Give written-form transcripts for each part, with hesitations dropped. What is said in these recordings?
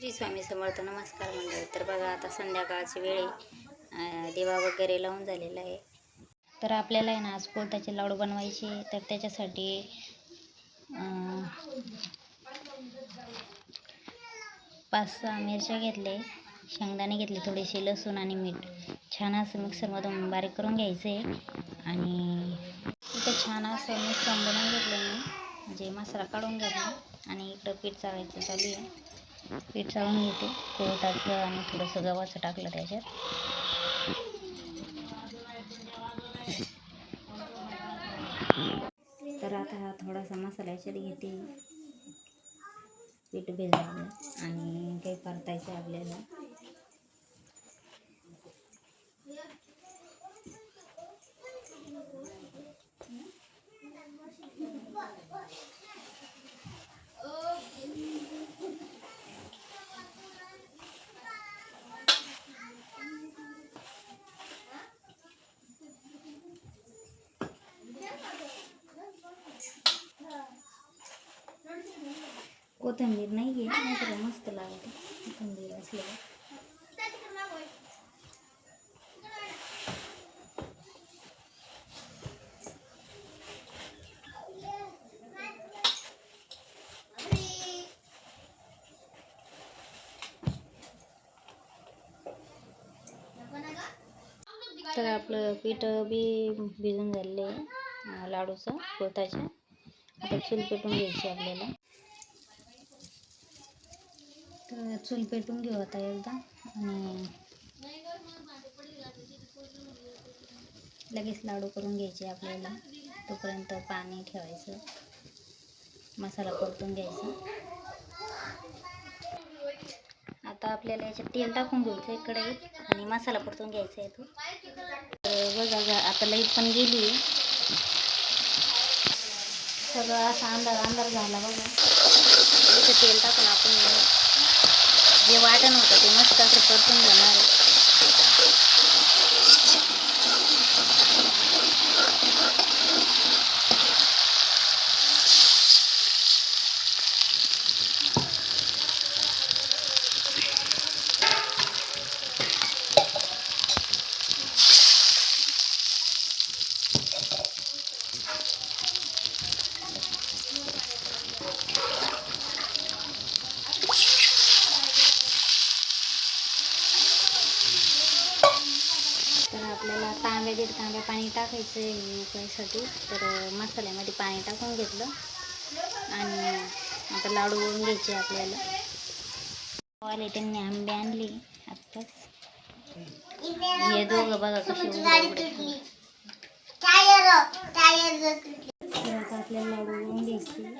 श्री स्वामी समर्थ. नमस्कार मंडळी. तर बघा आता संध्याकाळची वेळ आहे, दिवा वगैरे लावून झालेला आहे. तर आपल्याला आहे ना आज कोळथाचे लाडू बनवायचे. तर त्याच्यासाठी 5-6 मिरच्या घेतले, शेंगदाणे घेतले, थोडेसे लसूण आणि मीठ. छान असं मिक्सरमधून बारीक करून घ्यायचं आहे. आणि इथं छान असं मिश्रण बनवून घेतलं मी, म्हणजे मसाला काढून घेतला. आणि इकडं पीठ चाळायचं चालू आहे. पीठ चाळून घेते कोळथाचं आणि थोडंसं गव्हाचं टाकलं त्याच्यात. तर आता हा थोडासा मसाला याच्यात घेते. पीठ भिजवलं आणि काही परतायचं आपल्याला. कोथिंबीर नाही आहे, नाहीतर मस्त लागते कोथिंबीर असल्यावर. तर आपलं पीठ बी भिजून झालेलं आहे लाडूचं कोळथाच्या. आता चूल पेटून घ्यायची आपल्याला. तर चूल पेटून घेऊ आता एकदा आणि लगेच लाडू करून घ्यायचे आपल्याला. तोपर्यंत पाणी ठेवायचं, मसाला परतून घ्यायचा. आता आपल्याला याच्यात तेल टाकून घ्यायचं आहे कढईत आणि मसाला परतून घ्यायचा आहे तो. बघा आता लाईट पण गेली आहे, सगळं असा अंधार झाला बघा. इथं तेल टाकून आपण जे वाटण होतं ते मस्त असं परतून घेणार आहे. तर आपल्याला तांब्या 1.5 तांब्या पाणी टाकायचं आहे उकळीसाठी. तर मसाल्यामध्ये पाणी टाकून घेतलं आणि आता लाडू वळून घ्यायचे आपल्याला. वाले त्यांनी आंबे आणले आत्ताच. हे दोघं बघा कसे उघडे. तर आता आपल्याला लाडू वळून घ्यायचे.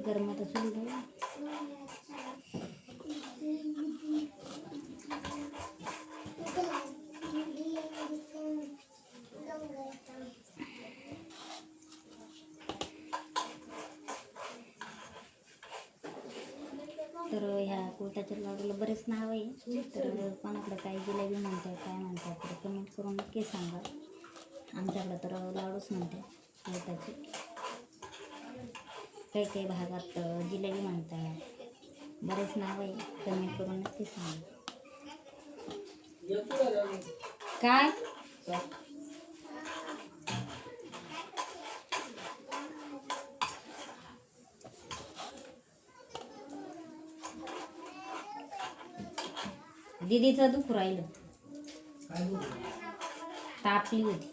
गरमात चूल ठेवा. तर ह्या कोळथाच्या लाडूला बरेच नाव आहे. तर कोणाकडे काय जिलेबी म्हणतात, काय म्हणतात, तर कमेंट करून नक्की सांगा. आमच्याकडं तर लाडूच म्हणतात कोळथाचे. काही भागात जिलेबी म्हणतात. बरेच नाव आहे, कमेंट करून नक्की सांगा. काय दीदीचं दुखू राहिलं, तापली होती,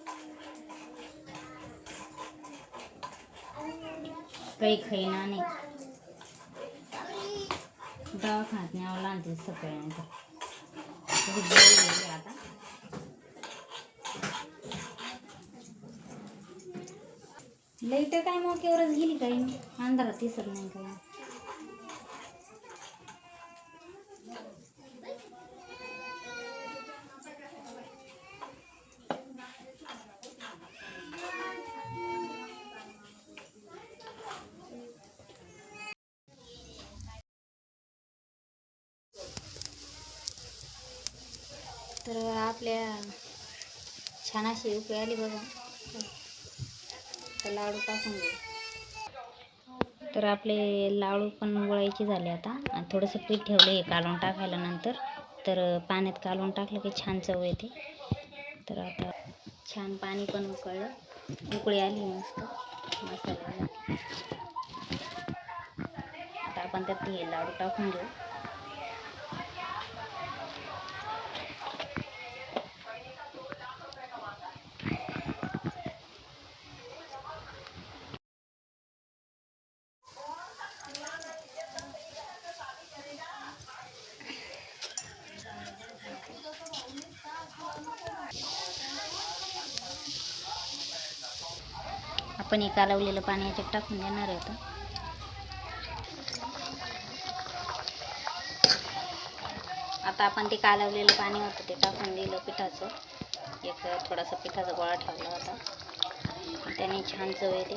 काही खाईना नाही. दवाखान्यात न्यावं लागते सकाळी. आता लाईट काय मोक्यावरच गेली, काही अंधारात दिसत नाही काही. तर आपल्या छान अशी उकळी आली बघा, तर लाडू टाकून घेऊ. तर आपले लाडू पण वळायचे झाले आता. आणि थोडंसं पीठ ठेवलं हे कालवून टाकायला नंतर. तर पाण्यात कालवून टाकलं की छान चव येते. तर आता छान पाणी पण उकळलं, उकळी आली मस्त मसाल्याला. आता आपण त्यात हे लाडू टाकून घेऊ. आपण हे कालवलेलं पाणी याच्यात टाकून देणार आहे आता. आता आपण ते कालवलेलं पाणी होतं ते टाकून दिलं पिठाचं. एक थोडासा पिठाचा गोळा ठेवला होता, त्याने छान चव येते.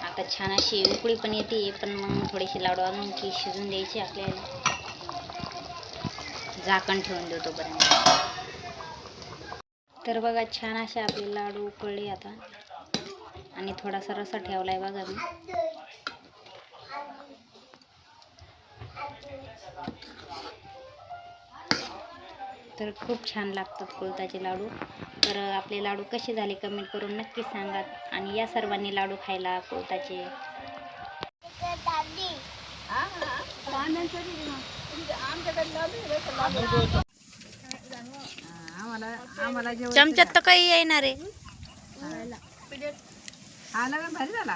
आता छान अशी उकळी पण येते, पण मग थोडीशी लाडू आणून की शिजून द्यायची आपल्याला. झाकण ठेवून देऊ तोपर्यंत. तर बघा छान असे आपले लाडू उकळले आता. आणि थोडासा रसा ठेवला आहे बघा मी. तर खूप छान लागतात कुळथाचे लाडू. तर आपले लाडू कसे झाले कमेंट करून नक्की सांगा. आणि या सर्वांनी लाडू खायला कुळथाचे. चमच्यात तर काही येणार आहे.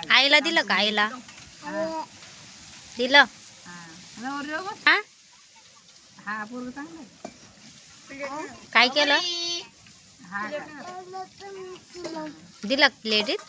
आईला दिलं का? आईला दिलं. काय केलं? दिलं प्लेटीत.